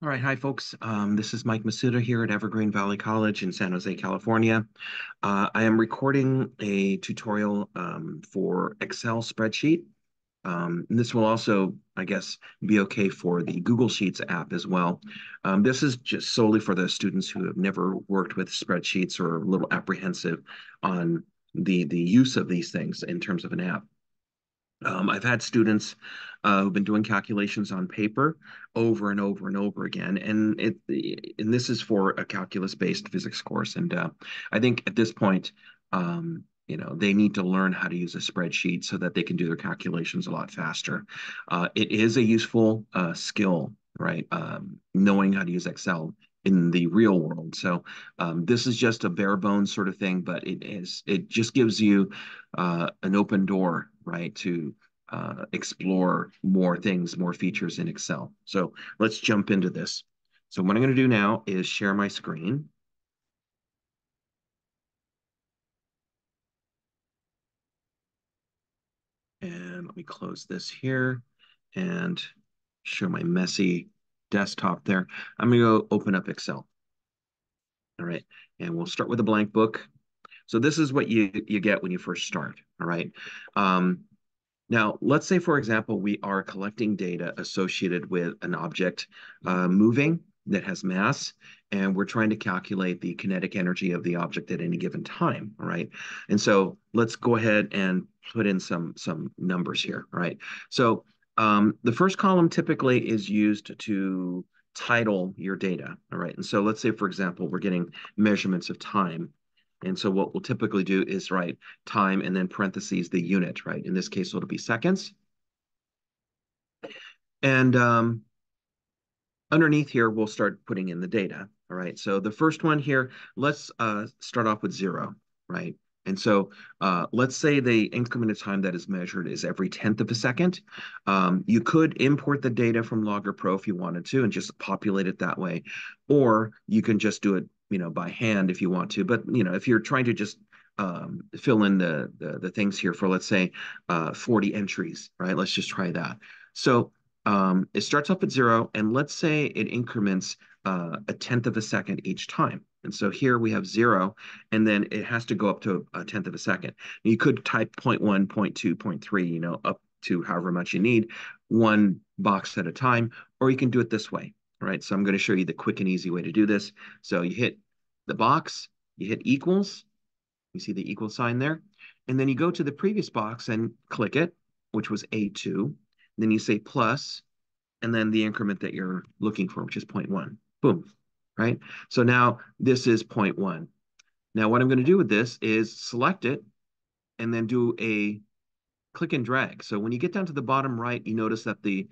All right, hi folks. This is Mike Masuda here at Evergreen Valley College in San Jose, California. I am recording a tutorial for Excel spreadsheet. And this will also, I guess, be okay for the Google Sheets app as well. This is just solely for the students who have never worked with spreadsheets or are a little apprehensive on the use of these things in terms of an app. I've had students who've been doing calculations on paper over and over and over again, and this is for a calculus-based physics course. And I think at this point, they need to learn how to use a spreadsheet so that they can do their calculations a lot faster. It is a useful skill, right? Knowing how to use Excel in the real world. So this is just a bare bones sort of thing, but it just gives you an open door, right, to explore more things, more features in Excel. So let's jump into this. So what I'm going to do now is share my screen. And let me close this here and show my messy desktop there. I'm going to go open up Excel. All right. And we'll start with a blank book. So this is what you get when you first start. All right. Um, Now, let's say, for example, we are collecting data associated with an object moving that has mass, and we're trying to calculate the kinetic energy of the object at any given time, right? And so let's go ahead and put in some numbers here, right? So the first column typically is used to title your data, all right? And so let's say, for example, we're getting measurements of time. And so what we'll typically do is write time and then parentheses the unit, right? In this case, it'll be seconds. And underneath here, we'll start putting in the data. All right. So the first one here, let's start off with 0, right? And so let's say the increment of time that is measured is every 10th of a second. You could import the data from Logger Pro if you wanted to and just populate it that way. Or you can just do it, by hand if you want to. But, if you're trying to just fill in the things here for, let's say, 40 entries, right? Let's just try that. So it starts off at 0, and let's say it increments a tenth of a second each time. And so here we have 0, and then it has to go up to a tenth of a second. You could type 0.1, 0.2, 0.3, up to however much you need, one box at a time, or you can do it this way. All right, so I'm going to show you the quick and easy way to do this. So you hit the box, you hit equals, you see the equal sign there, and then you go to the previous box and click it, which was A2. Then you say plus, and then the increment that you're looking for, which is 0.1. Boom, right? So now this is 0.1. Now what I'm going to do with this is select it and then do a click and drag. So when you get down to the bottom right, you notice that the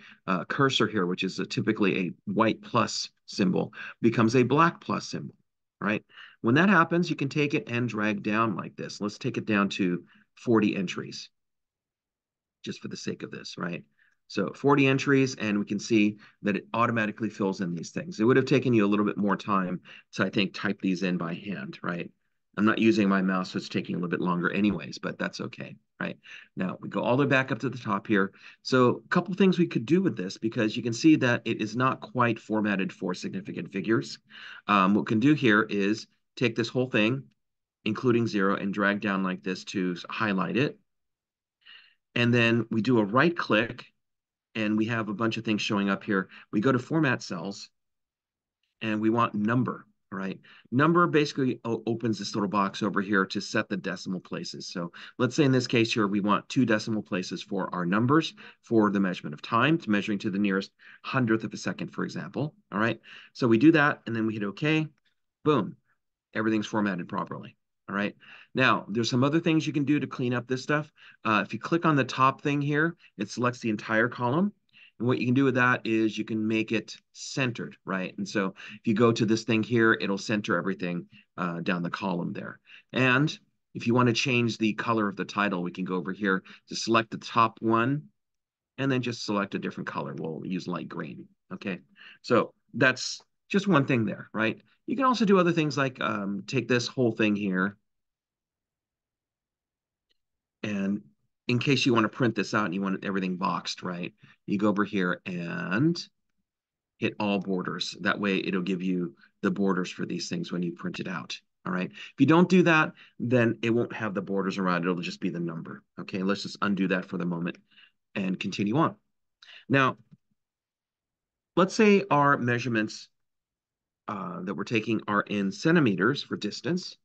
cursor here, which is typically a white plus symbol, becomes a black plus symbol, right? When that happens, you can take it and drag down like this. Let's take it down to 40 entries, just for the sake of this, right? So 40 entries, and we can see that it automatically fills in these things. It would have taken you a little bit more time to, I think, type these in by hand, right? I'm not using my mouse, so it's taking a little bit longer anyways, but that's okay, right? Now, we go all the way back up to the top here. So a couple things we could do with this, because you can see that it is not quite formatted for significant figures. What we can do here is take this whole thing, including 0, and drag down like this to highlight it. And then we do a right click and we have a bunch of things showing up here. We go to format cells and we want number, right? Number basically opens this little box over here to set the decimal places. So let's say in this case here, we want 2 decimal places for our numbers for the measurement of time, to measuring to the nearest hundredth of a second, for example. All right. So we do that and then we hit OK. Boom. Everything's formatted properly. All right. Now, there's some other things you can do to clean up this stuff. If you click on the top thing here, it selects the entire column. And what you can do with that is you can make it centered, right? And so if you go to this thing here, it'll center everything down the column there. And if you want to change the color of the title, we can go over here to select the top one and then just select a different color. We'll use light green. Okay. So that's just one thing there, right? You can also do other things like take this whole thing here, and in case you want to print this out and you want everything boxed, right? You go over here and hit all borders. That way it'll give you the borders for these things when you print it out. All right. If you don't do that, then it won't have the borders around it. It'll just be the number. Okay. Let's just undo that for the moment and continue on. Now, let's say our measurements that we're taking are in centimeters for distance.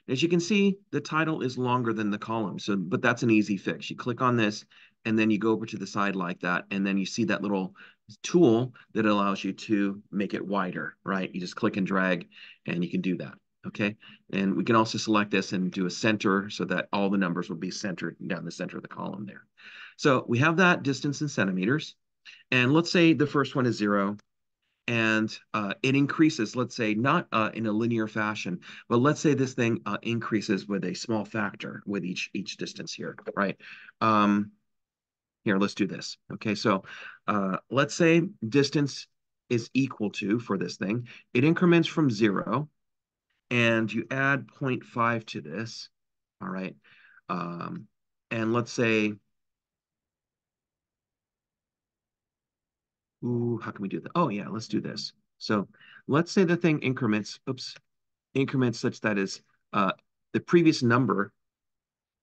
As you can see, the title is longer than the column. So, but that's an easy fix. You click on this and then you go over to the side like that. And then you see that little tool that allows you to make it wider, right? You just click and drag and you can do that. Okay. And we can also select this and do a center so that all the numbers will be centered down the center of the column there. So we have that distance in centimeters. And let's say the first one is 0 and it increases, let's say, not in a linear fashion, but let's say this thing increases with a small factor with each distance here, right? Here, let's do this. Okay, so let's say distance is equal to, for this thing, it increments from 0, and you add 0.5 to this, all right? And let's say, ooh, how can we do that? Oh, yeah, let's do this. So let's say the thing increments, increments such that is the previous number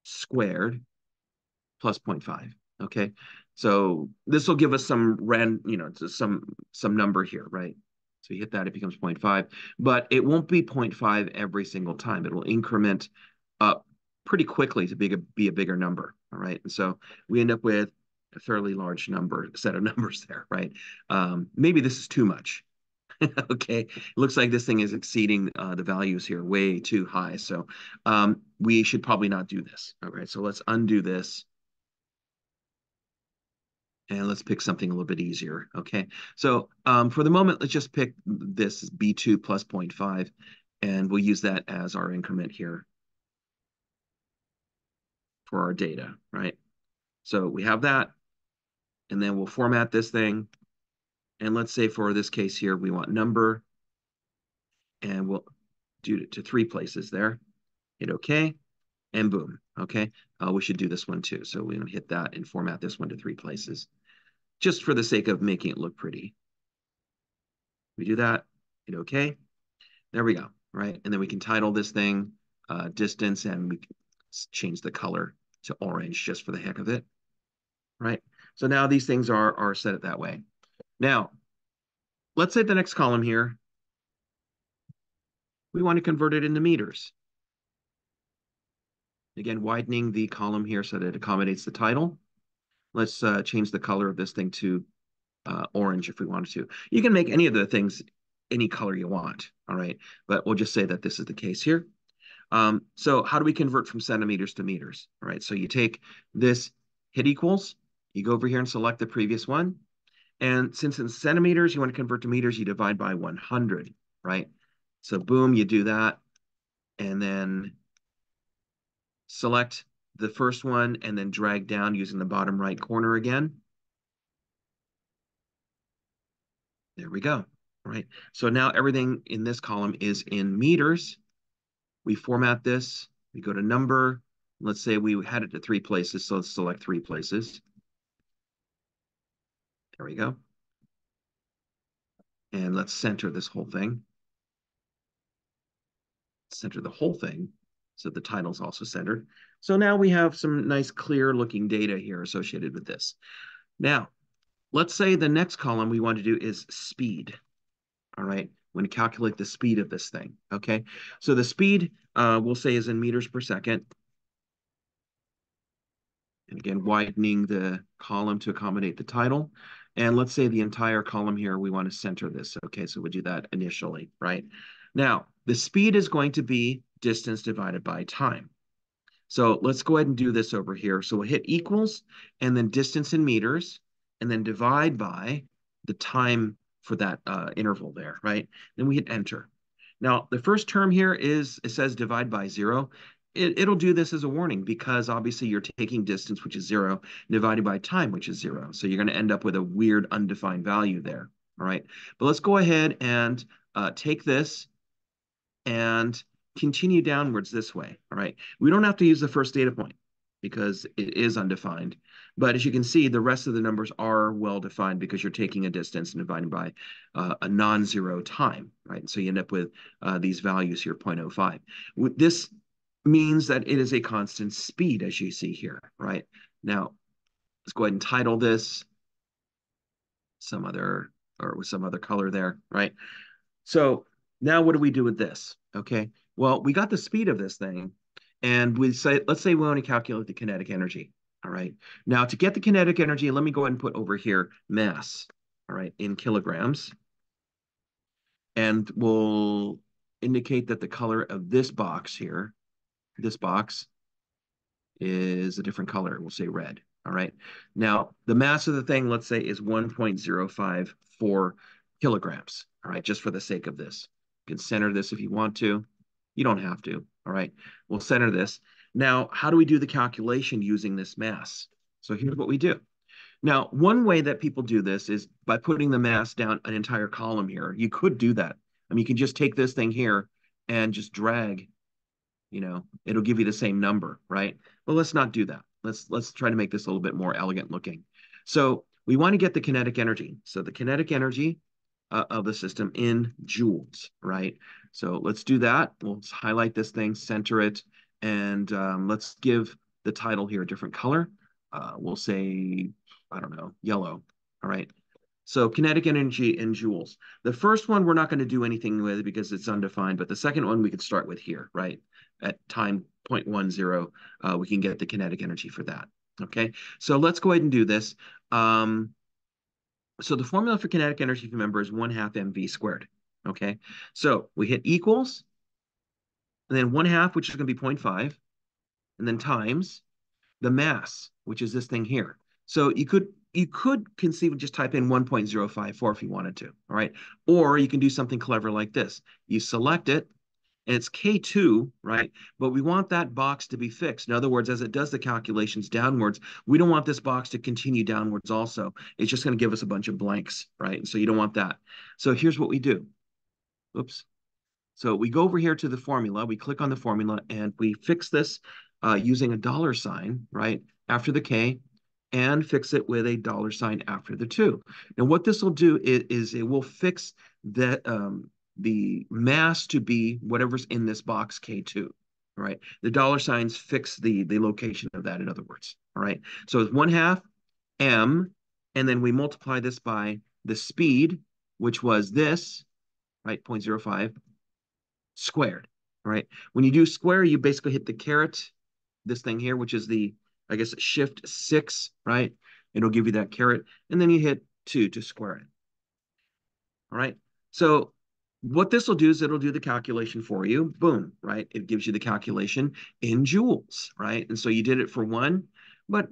squared plus 0.5. Okay, so this will give us some some number here, right? So you hit that, it becomes 0.5, but it won't be 0.5 every single time. It will increment up pretty quickly to be a bigger number. All right, and so we end up with a fairly large set of numbers there, right? Maybe this is too much. Okay, it looks like this thing is exceeding the values here way too high. So we should probably not do this. All right, so let's undo this. And let's pick something a little bit easier. Okay, so for the moment, let's just pick this B2 plus 0.5, and we'll use that as our increment here for our data, right? So we have that, and then we'll format this thing. And let's say for this case here, we want number, and we'll do it to 3 places there. Hit OK, and boom. Okay, we should do this one too. So we're going to hit that and format this one to 3 places, just for the sake of making it look pretty. We do that, hit OK. There we go, right? And then we can title this thing distance, and we can change the color to orange just for the heck of it, right? So now these things are set it that way. Now, let's say the next column here, we want to convert it into meters. Again, widening the column here so that it accommodates the title. Let's change the color of this thing to orange if we wanted to. You can make any of the things any color you want, all right? But we'll just say that this is the case here. So how do we convert from centimeters to meters? All right, so you take this, hit equals, you go over here and select the previous one. And since in centimeters, you want to convert to meters, you divide by 100, right? So boom, you do that. And then select the first one and then drag down using the bottom right corner again. There we go, right? So now everything in this column is in meters. We format this, we go to number. Let's say we had it to 3 places, so let's select 3 places. There we go. And let's center this whole thing. Center the whole thing so the title's also centered. So now we have some nice clear looking data here associated with this. Now, let's say the next column we want to do is speed. All right, we're going to calculate the speed of this thing. Okay, so the speed we'll say is in meters per second. And again, widening the column to accommodate the title. And let's say the entire column here, we want to center this. Okay, so we'll do that initially, right? Now, the speed is going to be distance divided by time. So let's go ahead and do this over here. So we'll hit equals, and then distance in meters, and then divide by the time for that interval there, right? Then we hit enter. Now, the first term here is, it says divide by 0. It'll do this as a warning because obviously you're taking distance, which is 0, divided by time, which is 0. So you're going to end up with a weird undefined value there, all right? But let's go ahead and take this and continue downwards this way, all right? We don't have to use the first data point because it is undefined. But as you can see, the rest of the numbers are well defined because you're taking a distance and dividing by a non-zero time, right? And so you end up with these values here, 0.05. This means that it is a constant speed, as you see here, right? Now, let's go ahead and title this some other, or with some other color there, right? So now what do we do with this? Okay, well, we got the speed of this thing, and we say, let's say we want to calculate the kinetic energy. All right, now to get the kinetic energy, let me go ahead and put over here mass, all right, in kilograms. And we'll indicate that the color of this box here, this box, is a different color. We'll say red. All right. Now, the mass of the thing, let's say, is 1.054 kilograms. All right, just for the sake of this. You can center this if you want to. You don't have to. All right. We'll center this. Now, how do we do the calculation using this mass? So here's what we do. Now, one way that people do this is by putting the mass down an entire column here. You could do that. I mean, you can just take this thing here and just drag, it'll give you the same number, right? Well, let's not do that. Let's try to make this a little bit more elegant looking. So we want to get the kinetic energy. So the kinetic energy of the system in joules, right? So let's do that. We'll highlight this thing, center it, and let's give the title here a different color. We'll say, I don't know, yellow. All right. So kinetic energy in joules. The first one we're not going to do anything with because it's undefined, but the second one we could start with here, right? At time 0.10, we can get the kinetic energy for that. Okay, so let's go ahead and do this. So the formula for kinetic energy, remember, is 1/2 mv squared. Okay, so we hit equals, and then 1/2, which is going to be 0.5, and then times the mass, which is this thing here. So you could conceive of just type in 1.054 if you wanted to, all right? Or you can do something clever like this. You select it, and it's K2, right? But we want that box to be fixed. In other words, as it does the calculations downwards, we don't want this box to continue downwards also. It's just going to give us a bunch of blanks, right? And so you don't want that. So here's what we do. Oops. So we go over here to the formula, we click on the formula, and we fix this using a $sign, right, after the K, and fix it with a $sign after the 2. Now, what this will do is it will fix the mass to be whatever's in this box K2, all right? The $signs fix the location of that, in other words, all right? So it's 1/2 m, and then we multiply this by the speed, which was this, right, 0.05, squared, right? When you do square, you basically hit the caret, this thing here, which is the, I guess, shift 6, right? It'll give you that caret, and then you hit 2 to square it. All right. So what this will do is it'll do the calculation for you. Boom, right? It gives you the calculation in joules, right? And so you did it for one, but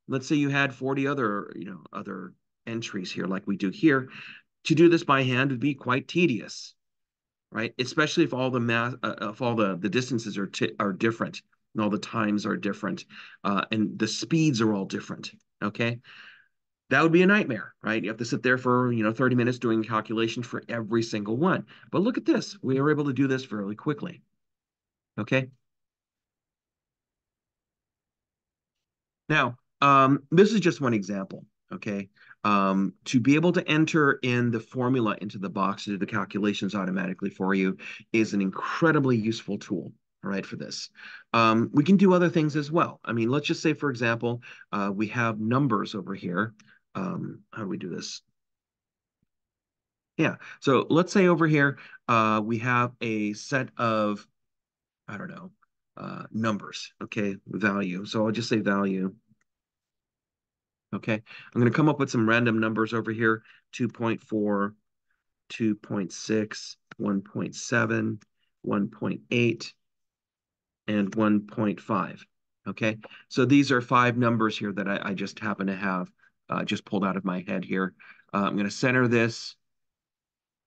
let's say you had 40 other entries here, like we do here. To do this by hand would be quite tedious, right? Especially if all the math, if all the distances are different and all the times are different, and the speeds are all different. Okay, that would be a nightmare, right? You have to sit there for 30 minutes doing calculations for every single one. But look at this, we were able to do this fairly quickly. Okay. Now, this is just one example, okay? To be able to enter in the formula into the box to do the calculations automatically for you is an incredibly useful tool, all right, for this. We can do other things as well. I mean, let's just say, for example, we have numbers over here. How do we do this? Yeah, so let's say over here, we have a set of, I don't know, numbers, okay, value. So I'll just say value. Okay, I'm going to come up with some random numbers over here: 2.4, 2.6, 1.7, 1.8, and 1.5. Okay, so these are 5 numbers here that I just happen to have just pulled out of my head here. I'm going to center this,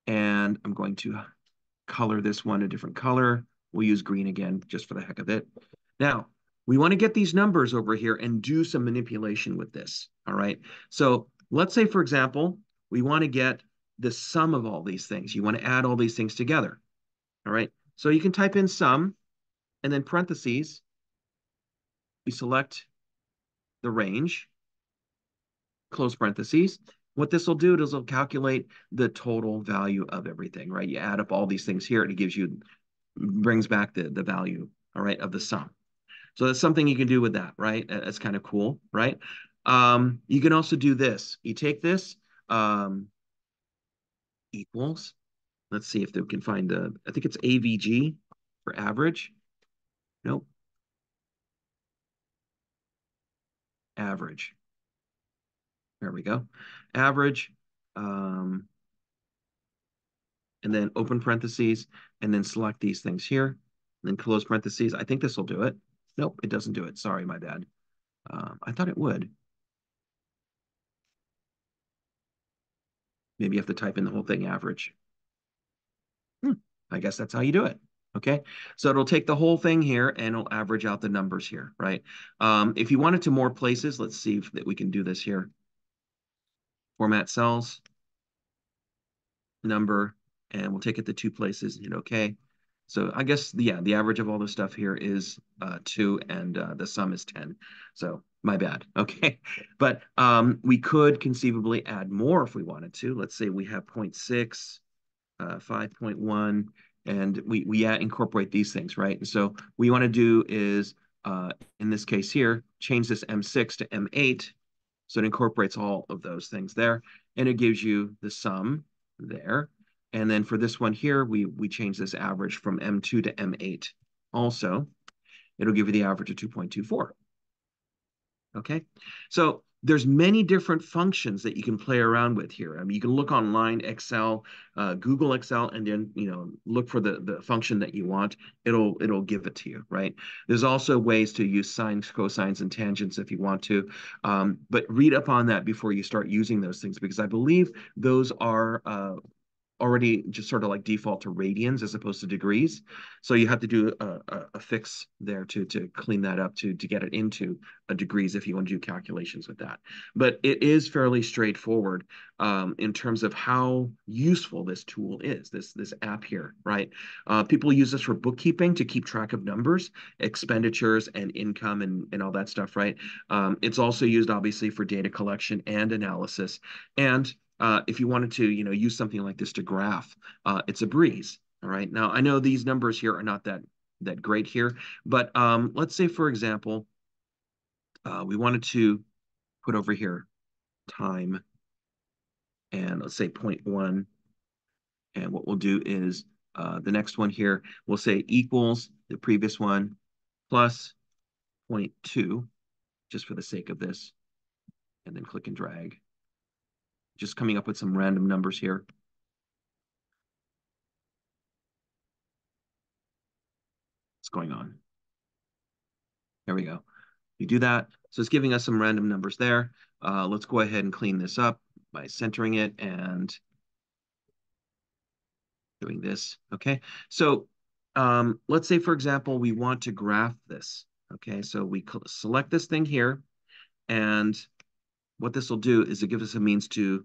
and I'm going to color this one a different color. We'll use green again just for the heck of it. Now, we want to get these numbers over here and do some manipulation with this, all right? So let's say, for example, we want to get the sum of all these things. You want to add all these things together, all right? So you can type in sum, and then parentheses, we select the range, close parentheses. What this will do is it'll calculate the total value of everything, right? You add up all these things here, and it gives you, brings back the value, all right, of the sum. So that's something you can do with that, right? That's kind of cool, right? You can also do this. You take this, equals, let's see if they can find the, I think it's AVG for average. Nope, average. There we go. Average, um, and then open parentheses, and then select these things here, and then close parentheses. I think this will do it. Nope, it doesn't do it. Sorry, my bad. I thought it would. Maybe you have to type in the whole thing average. I guess that's how you do it. Okay, so it'll take the whole thing here and it'll average out the numbers here, right? If you want it to more places, let's see if that we can do this here. Format cells, number, and we'll take it to 2 places and hit OK. So I guess, yeah, the average of all the stuff here is 2 and the sum is 10. So my bad. Okay. But we could conceivably add more if we wanted to. Let's say we have 0.6, 5.1, and we incorporate these things, right? And so what we want to do is, in this case here, change this M6 to M8. So it incorporates all of those things there, and it gives you the sum there. And then for this one here, we change this average from M2 to M8. Also, it'll give you the average of 2.24. Okay, so there's many different functions that you can play around with here. I mean, you can look online, Excel, Google Excel, and then look for the function that you want. It'll give it to you, right? There's also ways to use sines, cosines, and tangents if you want to, but read up on that before you start using those things because I believe those are already just sort of like default to radians as opposed to degrees. So you have to do a fix there to clean that up to get it into a degrees if you want to do calculations with that. But it is fairly straightforward in terms of how useful this tool is, this app here, right? People use this for bookkeeping to keep track of numbers, expenditures, and income and all that stuff, right? It's also used obviously for data collection and analysis. And if you wanted to, use something like this to graph, it's a breeze. All right. Now I know these numbers here are not that great here, but let's say, for example, we wanted to put over here time, and let's say 0.1, and what we'll do is the next one here we'll say equals the previous one plus 0.2, just for the sake of this, and then click and drag. Just coming up with some random numbers here. What's going on? There we go. You do that. So it's giving us some random numbers there. Let's go ahead and clean this up by centering it and doing this. Okay. So let's say, for example, we want to graph this. Okay. So we select this thing here, and what this will do is it gives us a means to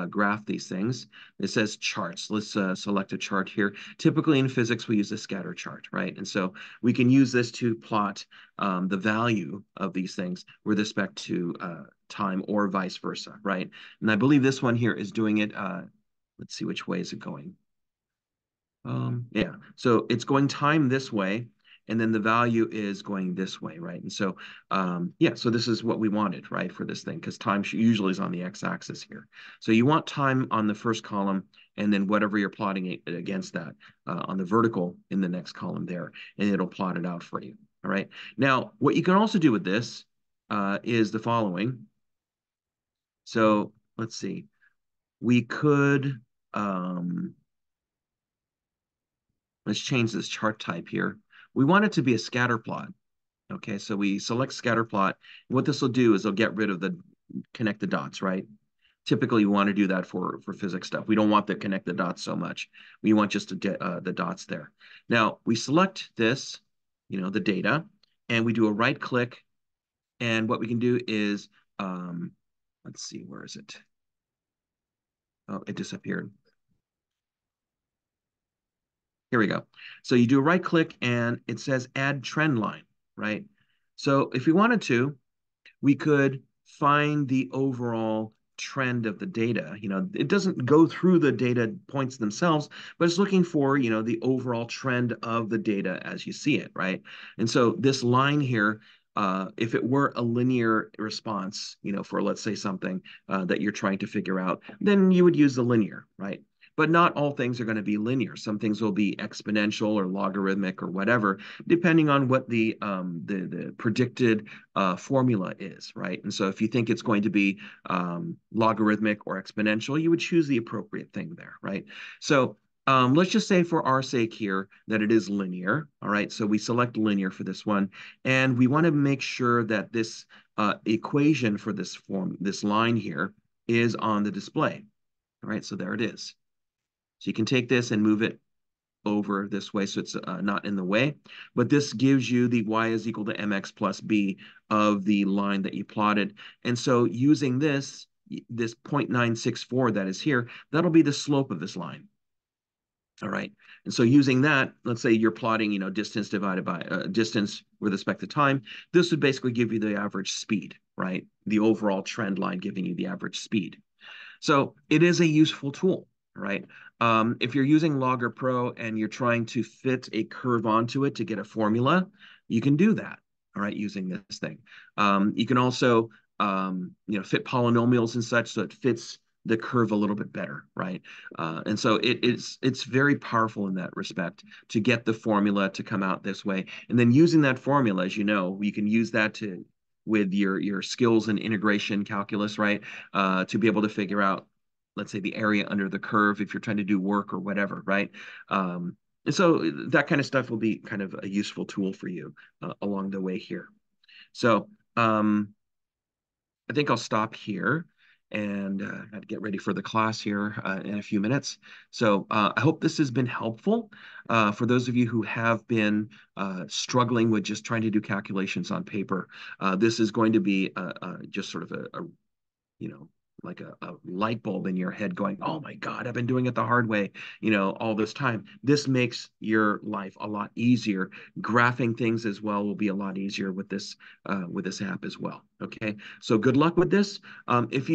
graph these things. It says charts. Let's select a chart here. Typically in physics, we use a scatter chart, right? And so we can use this to plot the value of these things with respect to time or vice versa, right? And I believe this one here is doing it. Let's see, which way is it going? Yeah, so it's going time this way, and then the value is going this way, right? And so, yeah, so this is what we wanted, right, for this thing, because time usually is on the x-axis here. So you want time on the first column, and then whatever you're plotting it against that on the vertical in the next column there, and it'll plot it out for you, all right? Now, what you can also do with this is the following. So let's see. We could, let's change this chart type here. We want it to be a scatter plot. Okay, so we select scatter plot. What this will do is it'll get rid of the connect the dots, right? Typically, you want to do that for physics stuff. We don't want the connect the dots so much. We want just to get the dots there. Now, we select this, the data, and we do a right click. And what we can do is, let's see, where is it? Oh, it disappeared. Here we go. So you do a right click and it says add trend line, right? So if we wanted to, we could find the overall trend of the data. It doesn't go through the data points themselves, but it's looking for, the overall trend of the data as you see it, right? And so this line here, if it were a linear response, for let's say something that you're trying to figure out, then you would use the linear, right? But not all things are going to be linear. Some things will be exponential or logarithmic or whatever, depending on what the predicted formula is, right? And so if you think it's going to be logarithmic or exponential, you would choose the appropriate thing there, right? So let's just say for our sake here that it is linear, all right? So we select linear for this one, and we want to make sure that this equation for this line here is on the display, all right? So there it is. So you can take this and move it over this way so it's not in the way. But this gives you the y is equal to mx plus b of the line that you plotted. And so using this 0.964 that is here, that'll be the slope of this line. All right. And so using that, let's say you're plotting, distance divided by distance with respect to time. This would basically give you the average speed, right? The overall trend line giving you the average speed. So it is a useful tool, right? If you're using Logger Pro and you're trying to fit a curve onto it to get a formula, you can do that, all right, using this thing. You can also, fit polynomials and such so it fits the curve a little bit better, right? And so it's very powerful in that respect to get the formula to come out this way. And then using that formula, as you know, you can use that to with your skills in integration calculus, right? To be able to figure out, let's say, the area under the curve if you're trying to do work or whatever, right? And so that kind of stuff will be kind of a useful tool for you along the way here. So I think I'll stop here and get ready for the class here in a few minutes. So I hope this has been helpful for those of you who have been struggling with just trying to do calculations on paper. This is going to be just sort of you know, like a light bulb in your head going, oh my God, I've been doing it the hard way, all this time. This makes your life a lot easier. Graphing things as well will be a lot easier with this app as well. Okay. So good luck with this. If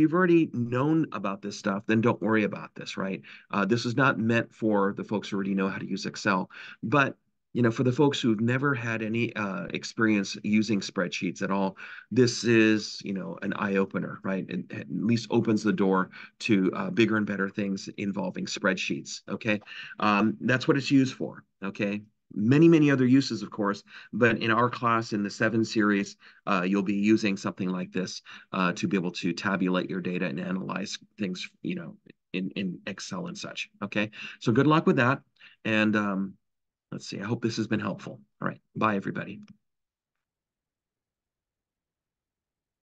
you've already known about this stuff, then don't worry about this, right? This is not meant for the folks who already know how to use Excel, but for the folks who've never had any experience using spreadsheets at all, this is, an eye opener, right? It at least opens the door to bigger and better things involving spreadsheets. Okay. That's what it's used for. Okay. Many, many other uses, of course, but in our class in the 7 series, you'll be using something like this to be able to tabulate your data and analyze things, in Excel and such. Okay. So good luck with that. And let's see. I hope this has been helpful. All right. Bye, everybody.